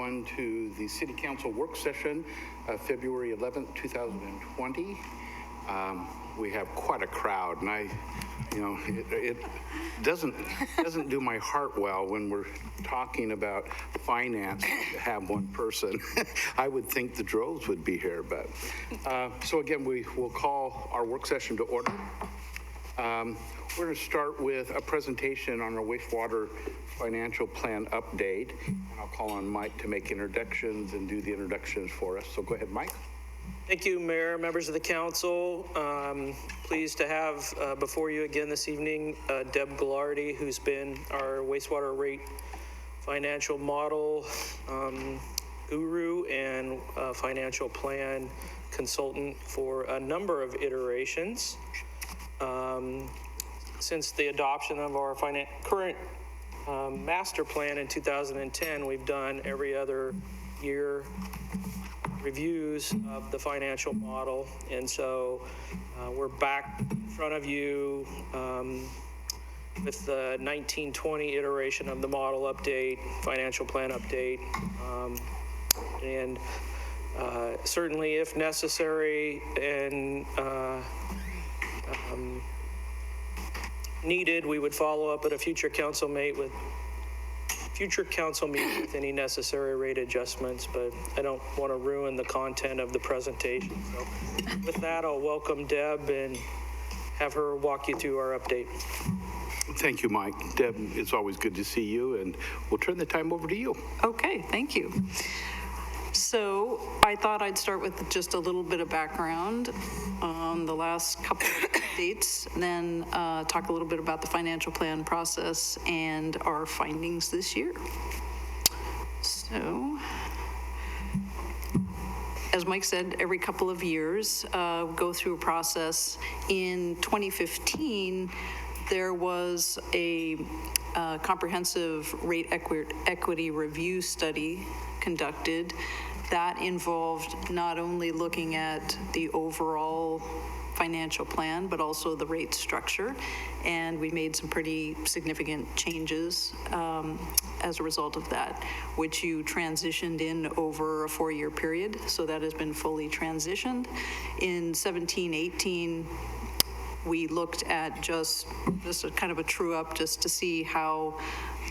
everyone to the City Council work session, February 11th, 2020. We have quite a crowd, and it doesn't do my heart well when we're talking about finance to have one person. I would think the droves would be here, but so again, we will call our work session to order. We're going to start with a presentation on our wastewater financial plan update. And I'll call on Mike to make introductions and do the introductions for us. So go ahead, Mike. Thank you, Mayor, members of the council. Pleased to have before you again this evening, Deb Ghilardi, who's been our wastewater rate financial model guru and financial plan consultant for a number of iterations. Since the adoption of our current master plan in 2010, we've done every other year reviews of the financial model, and so we're back in front of you with the 1920 iteration of the model update, financial plan update, and certainly if necessary and needed, we would follow up at a future council meet with any necessary rate adjustments, but I don't want to ruin the content of the presentation. So with that, I'll welcome Deb and have her walk you through our update. Thank you, Mike. Deb, it's always good to see you, and we'll turn the time over to you. Okay, thank you. So I thought I'd start with just a little bit of background on the last couple of updates, and then talk a little bit about the financial plan process and our findings this year. So, as Mike said, every couple of years, go through a process. In 2015, there was a comprehensive rate equity review study conducted that involved not only looking at the overall financial plan, but also the rate structure. And we made some pretty significant changes as a result of that, which you transitioned in over a 4-year period. So that has been fully transitioned. In 17-18, we looked at just a kind of a true up just to see how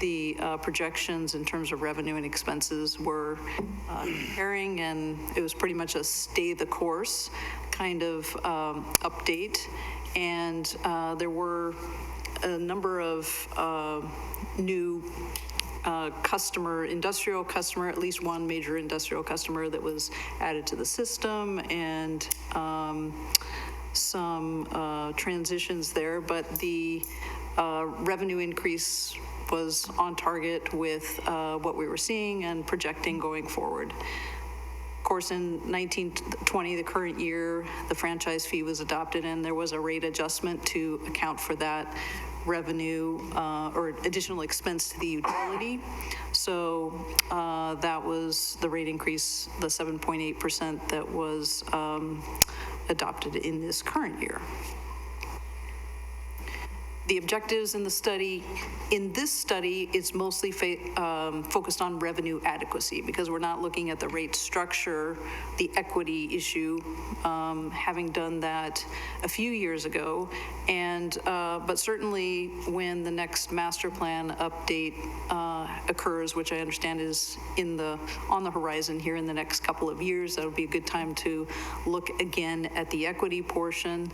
the projections in terms of revenue and expenses were comparing, and it was pretty much a stay the course kind of update. And there were a number of new industrial customer, at least one major industrial customer that was added to the system, and some transitions there, but the revenue increase was on target with what we were seeing and projecting going forward. Of course, in 1920, the current year, the franchise fee was adopted, and there was a rate adjustment to account for that revenue or additional expense to the utility. So that was the rate increase, the 7.8% that was adopted in this current year. The objectives in the study, it's mostly focused on revenue adequacy, because we're not looking at the rate structure, the equity issue, having done that a few years ago. And but certainly when the next master plan update occurs, which I understand is on the horizon here in the next couple of years, that'll be a good time to look again at the equity portion.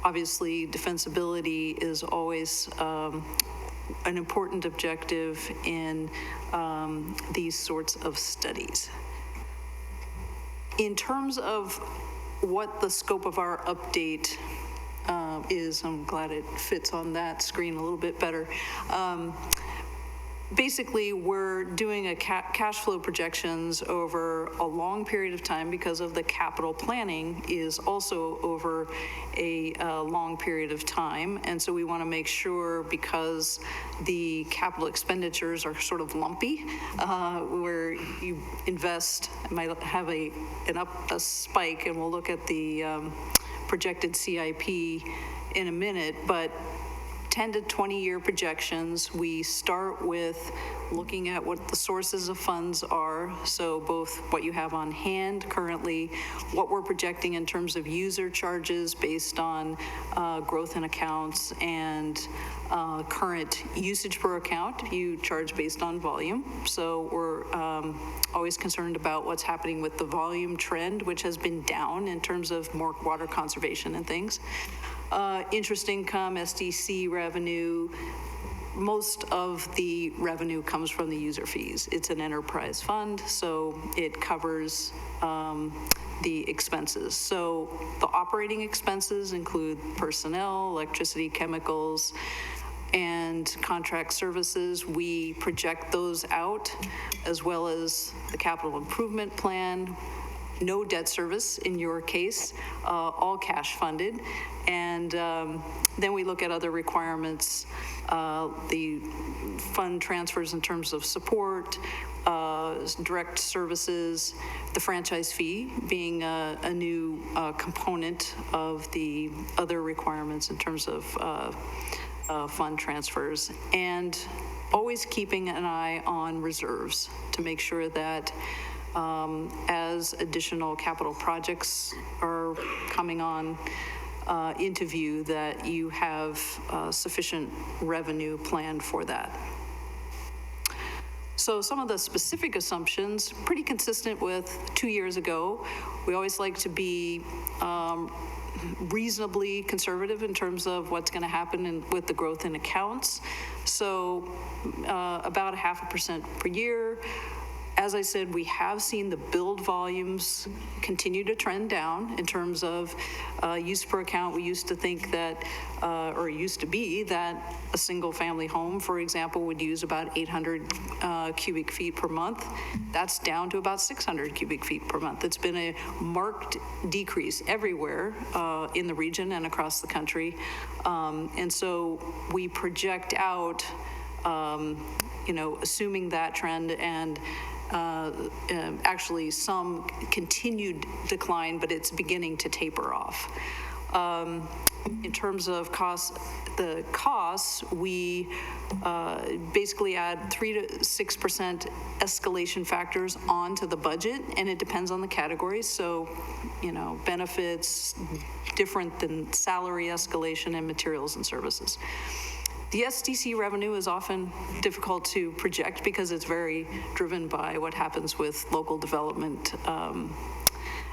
Obviously, defensibility is always an important objective in these sorts of studies. In terms of what the scope of our update is, I'm glad it fits on that screen a little bit better. Basically, we're doing a cash flow projections over a long period of time, because of the capital planning is also over a long period of time. And so we want to make sure, because the capital expenditures are sort of lumpy, where you invest, might have a spike, and we'll look at the projected CIP in a minute, but 10 to 20-year projections. We start with looking at what the sources of funds are, so both what you have on hand currently, what we're projecting in terms of user charges based on growth in accounts and current usage per account. You charge based on volume, so we're always concerned about what's happening with the volume trend, which has been down in terms of more water conservation and things. Interest income, SDC revenue, most of the revenue comes from the user fees. It's an enterprise fund, so it covers the expenses. So the operating expenses include personnel, electricity, chemicals, and contract services. We project those out, as well as the capital improvement plan. No debt service in your case, all cash funded. And then we look at other requirements, the fund transfers in terms of support, direct services, the franchise fee being a new component of the other requirements in terms of fund transfers, and always keeping an eye on reserves to make sure that as additional capital projects are coming on into view, that you have sufficient revenue planned for that. So some of the specific assumptions, pretty consistent with 2 years ago. We always like to be reasonably conservative in terms of what's going to happen with the growth in accounts. So about 0.5% per year. As I said, we have seen the build volumes continue to trend down in terms of use per account. We used to think that, or it used to be that a single family home, for example, would use about 800 cubic feet per month. That's down to about 600 cubic feet per month. It's been a marked decrease everywhere in the region and across the country. And so we project out, assuming that trend and actually some continued decline, but it's beginning to taper off. In terms of the costs, we basically add 3 to 6% escalation factors onto the budget, and it depends on the category. So, benefits different than salary escalation and materials and services. The SDC revenue is often difficult to project because it's very driven by what happens with local development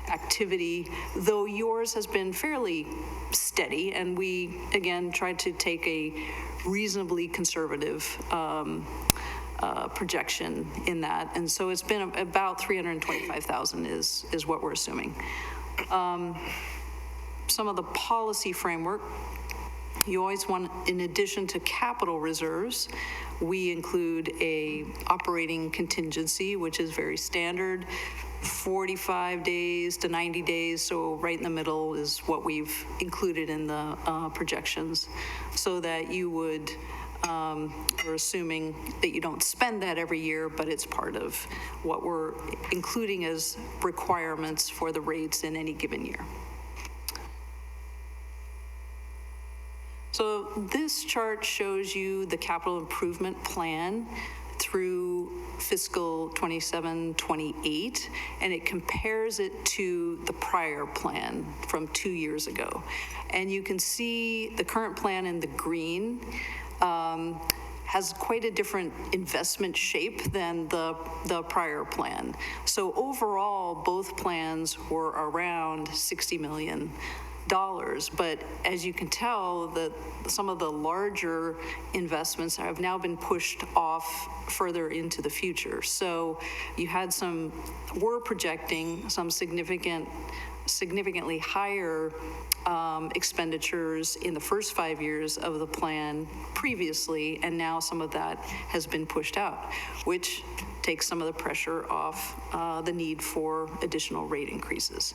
activity, though yours has been fairly steady, and we, again, tried to take a reasonably conservative projection in that. And so it's been about 325,000 is what we're assuming. Some of the policy framework, you always want, in addition to capital reserves, we include a operating contingency, which is very standard, 45 days to 90 days. So right in the middle is what we've included in the projections, so that you would, we're assuming that you don't spend that every year, but it's part of what we're including as requirements for the rates in any given year. So this chart shows you the capital improvement plan through fiscal 27-28, and it compares it to the prior plan from 2 years ago. And you can see the current plan in the green has quite a different investment shape than the prior plan. So overall, both plans were around $60 million. But as you can tell, that some of the larger investments have now been pushed off further into the future. So you had we're projecting some significantly higher expenditures in the first 5 years of the plan previously, and now some of that has been pushed out, which takes some of the pressure off the need for additional rate increases.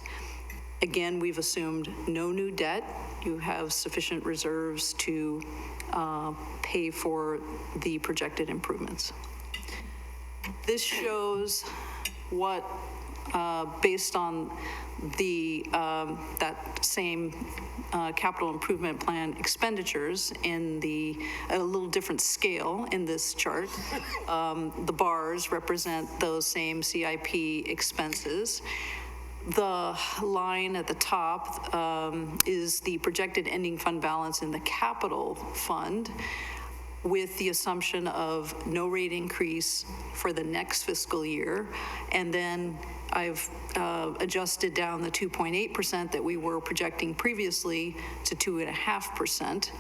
Again, we've assumed no new debt. You have sufficient reserves to pay for the projected improvements. This shows what based on the that same capital improvement plan expenditures in a little different scale in this chart. The bars represent those same CIP expenses. The line at the top is the projected ending fund balance in the capital fund, with the assumption of no rate increase for the next fiscal year. And then I've adjusted down the 2.8% that we were projecting previously to 2.5%.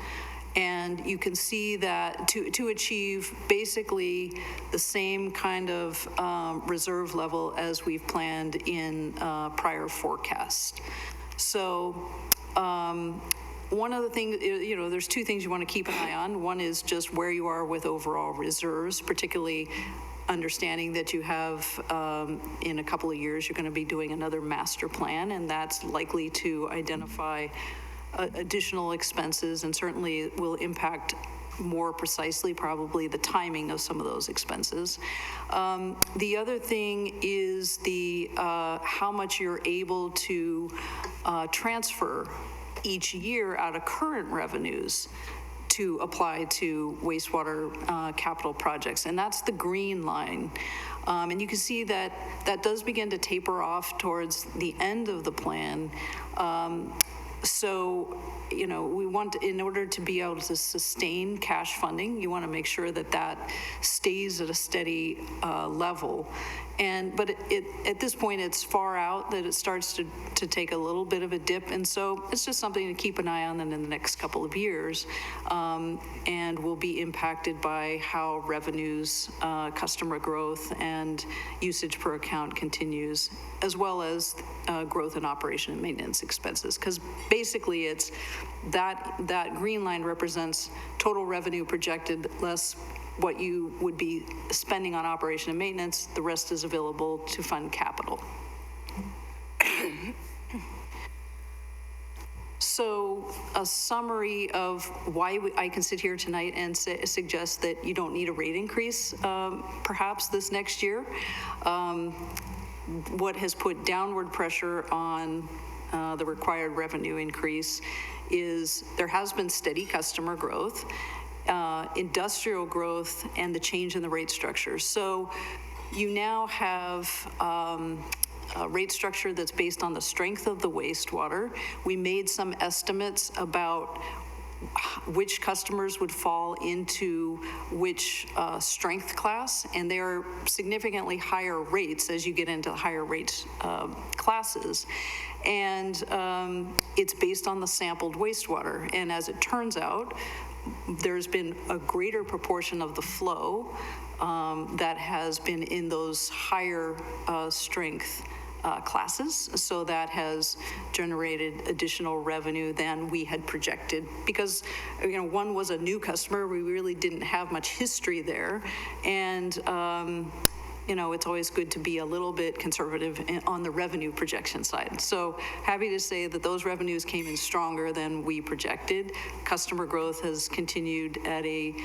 And you can see that to achieve basically the same kind of reserve level as we've planned in prior forecasts. So one of the things, there's two things you want to keep an eye on. One is just where you are with overall reserves, particularly understanding that you have, in a couple of years, you're going to be doing another master plan, and that's likely to identify additional expenses, and certainly will impact more precisely probably the timing of some of those expenses. The other thing is the how much you're able to transfer each year out of current revenues to apply to wastewater capital projects, and that's the green line. And you can see that that does begin to taper off towards the end of the plan. So, we want to, in order to be able to sustain cash funding, you want to make sure that that stays at a steady level. But at this point, it's far out that it starts to take a little bit of a dip. And so it's just something to keep an eye on in the next couple of years, and will be impacted by how revenues, customer growth, and usage per account continues, as well as growth in operation and maintenance expenses. Because basically it's that green line represents total revenue projected less what you would be spending on operation and maintenance. The rest is available to fund capital. So a summary of why I can sit here tonight and suggest that you don't need a rate increase perhaps this next year. What has put downward pressure on the required revenue increase is there has been steady customer growth, industrial growth, and the change in the rate structure. So you now have a rate structure that's based on the strength of the wastewater. We made some estimates about which customers would fall into which strength class, and they are significantly higher rates as you get into higher rate classes. And it's based on the sampled wastewater. And as it turns out, there's been a greater proportion of the flow that has been in those higher strength classes. So that has generated additional revenue than we had projected, because one was a new customer. We really didn't have much history there. And it's always good to be a little bit conservative on the revenue projection side. So happy to say that those revenues came in stronger than we projected. Customer growth has continued at a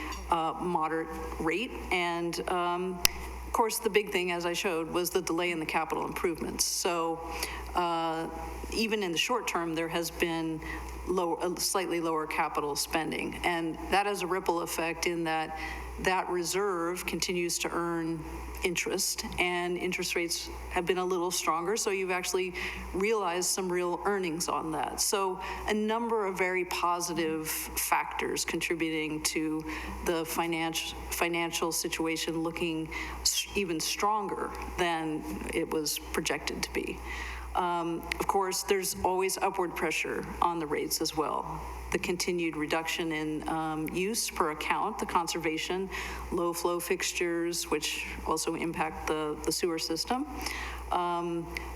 moderate rate. And of course, the big thing, as I showed, was the delay in the capital improvements. So even in the short term, there has been slightly lower capital spending. And that has a ripple effect in that reserve continues to earn interest, and interest rates have been a little stronger, so you've actually realized some real earnings on that. So a number of very positive factors contributing to the financial situation looking even stronger than it was projected to be. Of course, there's always upward pressure on the rates as well. The continued reduction in use per account, the conservation, low flow fixtures, which also impact the sewer system.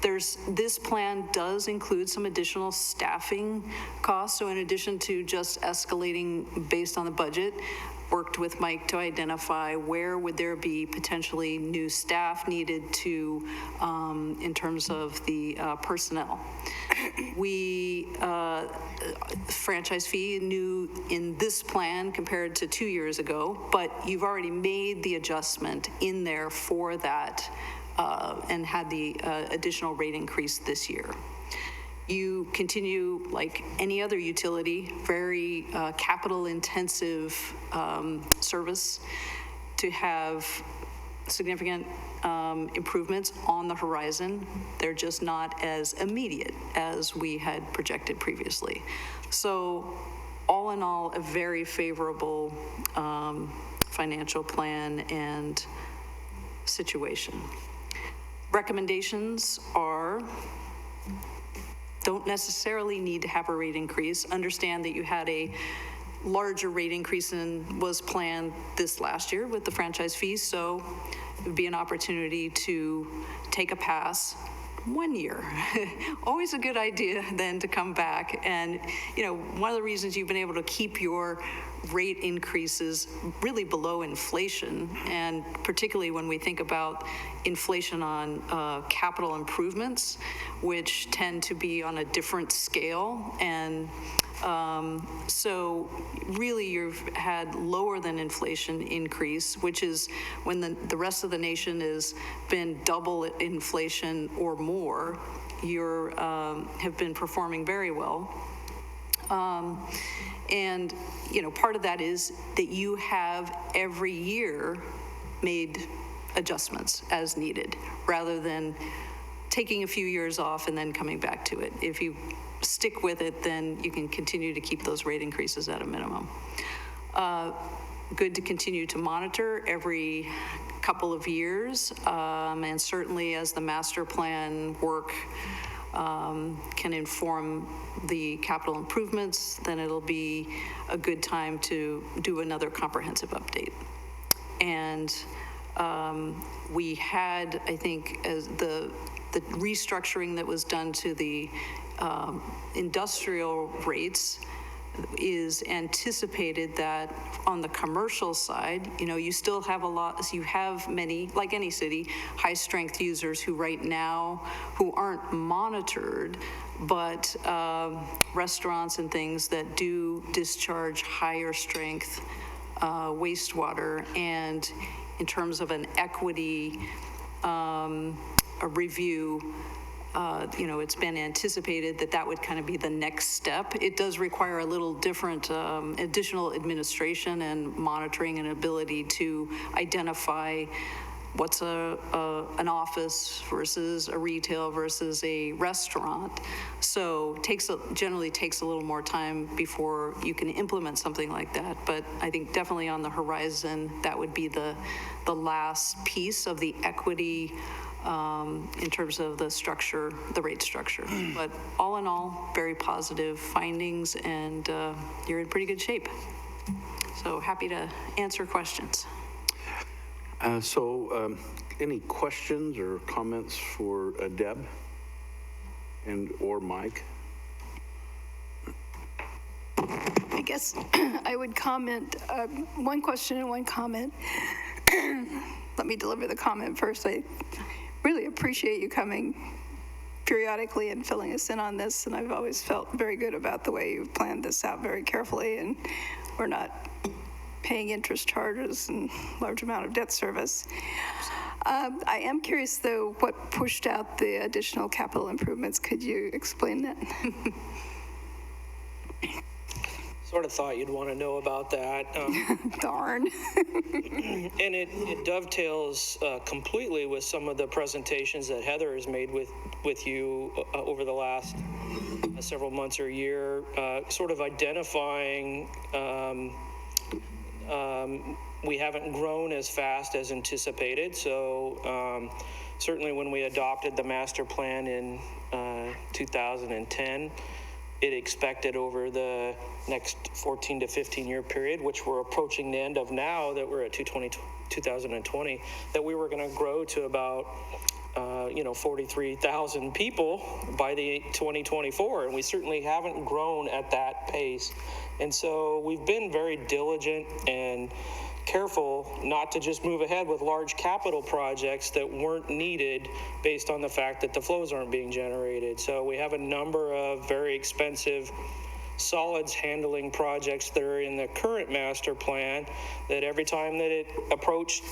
This plan does include some additional staffing costs. So in addition to just escalating based on the budget, worked with Mike to identify where would there be potentially new staff needed to, in terms of the personnel. We, franchise fee new in this plan compared to 2 years ago, but you've already made the adjustment in there for that and had the additional rate increase this year. You continue, like any other utility, very capital-intensive service, to have significant improvements on the horizon. They're just not as immediate as we had projected previously. So all in all, a very favorable financial plan and situation. Recommendations are, don't necessarily need to have a rate increase. Understand that you had a larger rate increase than was planned this last year with the franchise fees, so it would be an opportunity to take a pass 1 year. Always a good idea then to come back. And, you know, one of the reasons you've been able to keep your rate increases really below inflation, and particularly when we think about inflation on capital improvements, which tend to be on a different scale. And so really you've had lower than inflation increase, which is when the rest of the nation has been double inflation or more. You have been performing very well. And, you know, part of that is that you have every year made adjustments as needed, rather than taking a few years off and then coming back to it. If you stick with it, then you can continue to keep those rate increases at a minimum. Good to continue to monitor every couple of years, and certainly as the master plan work can inform the capital improvements, then it'll be a good time to do another comprehensive update. And we had, I think, as the restructuring that was done to the industrial rates is anticipated that on the commercial side, you know, you still have a lot, you have many, like any city, high strength users who right now, who aren't monitored, but restaurants and things that do discharge higher strength wastewater. And in terms of an equity a review, you know, it's been anticipated that that would kind of be the next step. It does require a little different additional administration and monitoring and ability to identify what's an office versus a retail versus a restaurant. So generally takes a little more time before you can implement something like that. But I think definitely on the horizon, that would be the last piece of the equity in terms of the structure, the rate structure. But all in all, very positive findings, and you're in pretty good shape. So happy to answer questions. Any questions or comments for Deb and or Mike? I guess I would comment, one question and one comment. Let me deliver the comment first. I really appreciate you coming periodically and filling us in on this, and I've always felt very good about the way you've planned this out very carefully, and we're not paying interest charges and large amount of debt service. I am curious, though, what pushed out the additional capital improvements. Could you explain that? Sort of thought you'd want to know about that. Darn. And it dovetails completely with some of the presentations that Heather has made with you over the last several months or year, sort of identifying we haven't grown as fast as anticipated. So certainly when we adopted the master plan in 2010, it expected over the next 14 to 15 year period, which we're approaching the end of now that we're at 2020, that we were going to grow to about 43,000 people by the 2024, and we certainly haven't grown at that pace. And so we've been very diligent and careful not to just move ahead with large capital projects that weren't needed based on the fact that the flows aren't being generated. So we have a number of very expensive solids handling projects that are in the current master plan, that every time that it approached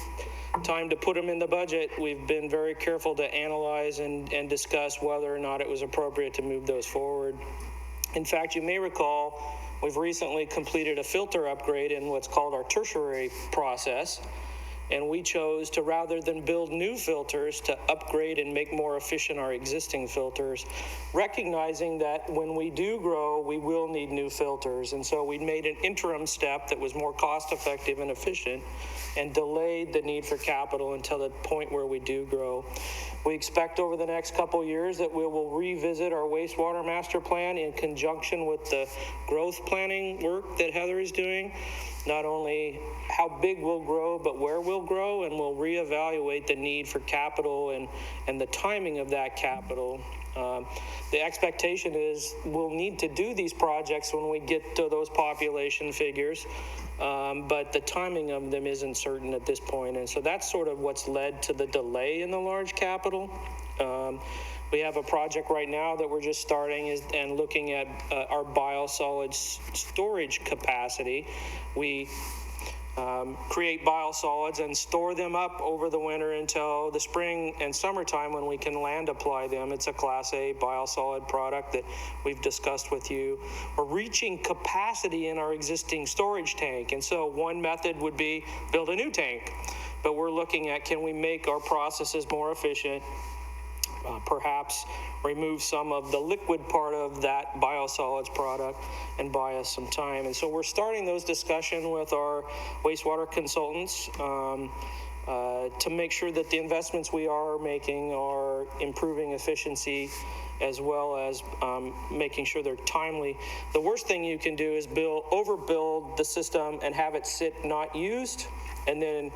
time to put them in the budget, we've been very careful to analyze and discuss whether or not it was appropriate to move those forward. In fact, you may recall, we've recently completed a filter upgrade in what's called our tertiary process, and we chose to, rather than build new filters, to upgrade and make more efficient our existing filters, recognizing that when we do grow, we will need new filters. And so we made an interim step that was more cost-effective and efficient and delayed the need for capital until the point where we do grow. We expect over the next couple years that we will revisit our wastewater master plan in conjunction with the growth planning work that Heather is doing. Not only how big we'll grow, but where we'll grow, and we'll reevaluate the need for capital and the timing of that capital. The expectation is we'll need to do these projects when we get to those population figures, but the timing of them isn't certain at this point. And so that's sort of what's led to the delay in the large capital. We have a project right now that we're just starting and looking at our biosolids storage capacity. We create biosolids and store them up over the winter until the spring and summertime when we can land apply them. It's a Class A biosolid product that we've discussed with you. We're reaching capacity in our existing storage tank, and so one method would be build a new tank. But we're looking at, can we make our processes more efficient? Perhaps remove some of the liquid part of that biosolids product and buy us some time. And so we're starting those discussions with our wastewater consultants to make sure that the investments we are making are improving efficiency, as well as making sure they're timely. The worst thing you can do is overbuild the system and have it sit not used, and then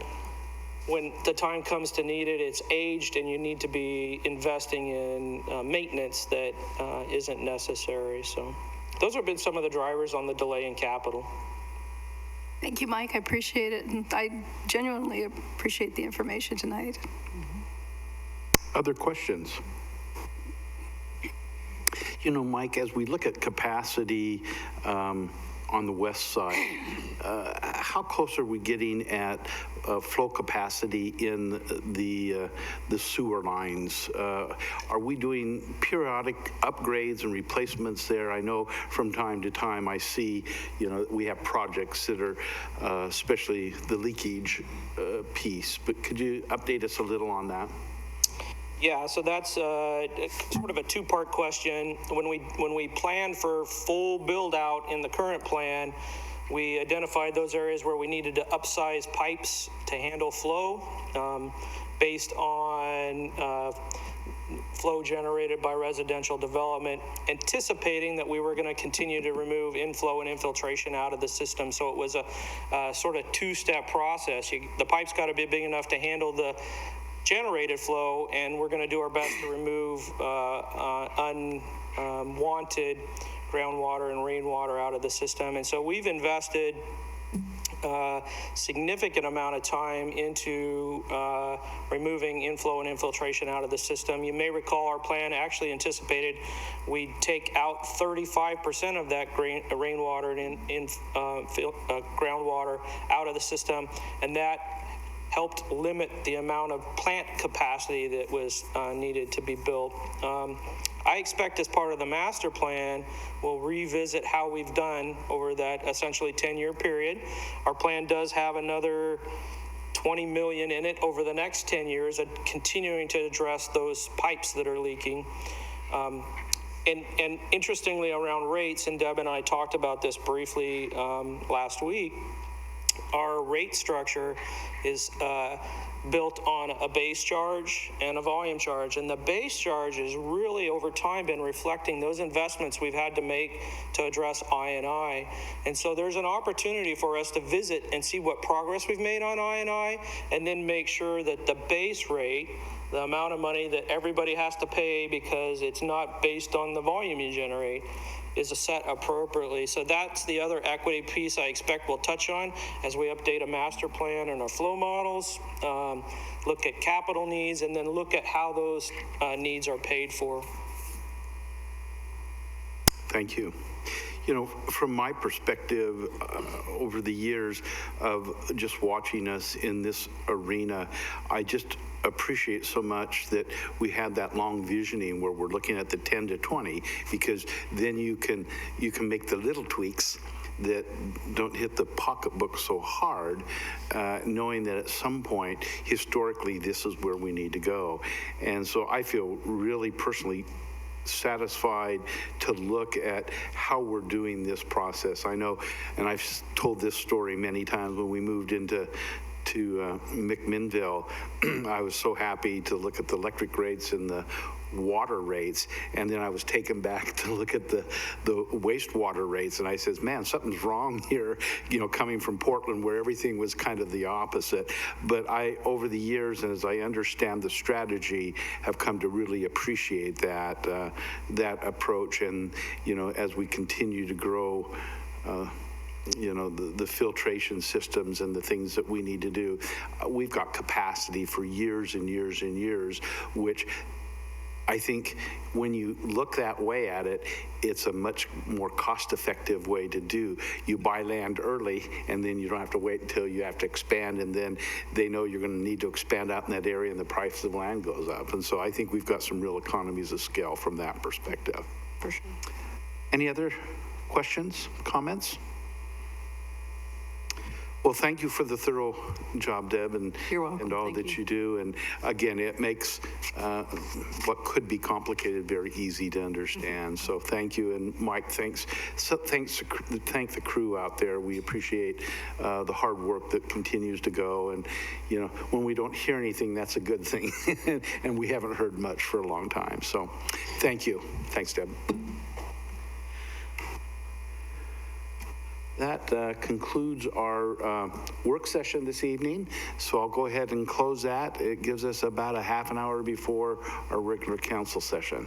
when the time comes to need it, it's aged, and you need to be investing in maintenance that isn't necessary. So those have been some of the drivers on the delay in capital. Thank you, Mike. I appreciate it. And I genuinely appreciate the information tonight. Other questions? You know, Mike, as we look at capacity on the west side, how close are we getting at flow capacity in the sewer lines? Are we doing periodic upgrades and replacements there? I know from time to time I see, you know, we have projects that are, especially the leakage piece, but could you update us a little on that? Yeah, so that's sort of a two-part question. When we planned for full build-out in the current plan, we identified those areas where we needed to upsize pipes to handle flow based on flow generated by residential development, anticipating that we were going to continue to remove inflow and infiltration out of the system. So it was a sort of two-step process. The pipe's got to be big enough to handle the generated flow, and we're going to do our best to remove unwanted groundwater and rainwater out of the system. And so we've invested a significant amount of time into removing inflow and infiltration out of the system. You may recall our plan actually anticipated we'd take out 35% of that rainwater and groundwater out of the system, and that helped limit the amount of plant capacity that was needed to be built. I expect as part of the master plan, we'll revisit how we've done over that essentially 10-year period. Our plan does have another $20 million in it over the next 10 years, continuing to address those pipes that are leaking. And interestingly, around rates, and Deb and I talked about this briefly last week, our rate structure is built on a base charge and a volume charge. And the base charge has really over time been reflecting those investments we've had to make to address I&I. And so there's an opportunity for us to visit and see what progress we've made on I&I, and then make sure that the base rate, the amount of money that everybody has to pay because it's not based on the volume you generate, is set appropriately. So that's the other equity piece I expect we'll touch on as we update a master plan and our flow models, look at capital needs, and then look at how those needs are paid for. Thank you. you know, from my perspective, over the years of just watching us in this arena, I just appreciate so much that we had that long visioning where we're looking at the 10 to 20, because then you can make the little tweaks that don't hit the pocketbook so hard, knowing that at some point, historically, this is where we need to go. And so I feel really personally satisfied to look at how we're doing this process. I know, and I've told this story many times, when we moved into McMinnville, I was so happy to look at the electric rates and the water rates, and then I was taken back to look at the wastewater rates, and I says, man, something's wrong here, you know, coming from Portland where everything was kind of the opposite. But I, over the years, and as I understand the strategy, have come to really appreciate that approach. And, you know, as we continue to grow, you know, the filtration systems and the things that we need to do, we've got capacity for years and years and years, which I think when you look that way at it, it's a much more cost-effective way to do. You buy land early, and then you don't have to wait until you have to expand, and then they know you're going to need to expand out in that area, and the price of land goes up. And so I think we've got some real economies of scale from that perspective. For sure. Any other questions, comments? Well, thank you for the thorough job, Deb, and, You're welcome. and all Thank that you. you do. And again, it makes what could be complicated very easy to understand. So thank you. And Mike, thanks. So thank the crew out there. We appreciate the hard work that continues to go. And, you know, when we don't hear anything, that's a good thing. And we haven't heard much for a long time. So thank you. Thanks, Deb. That concludes our work session this evening, so I'll go ahead and close that. It gives us about a half an hour before our regular council session.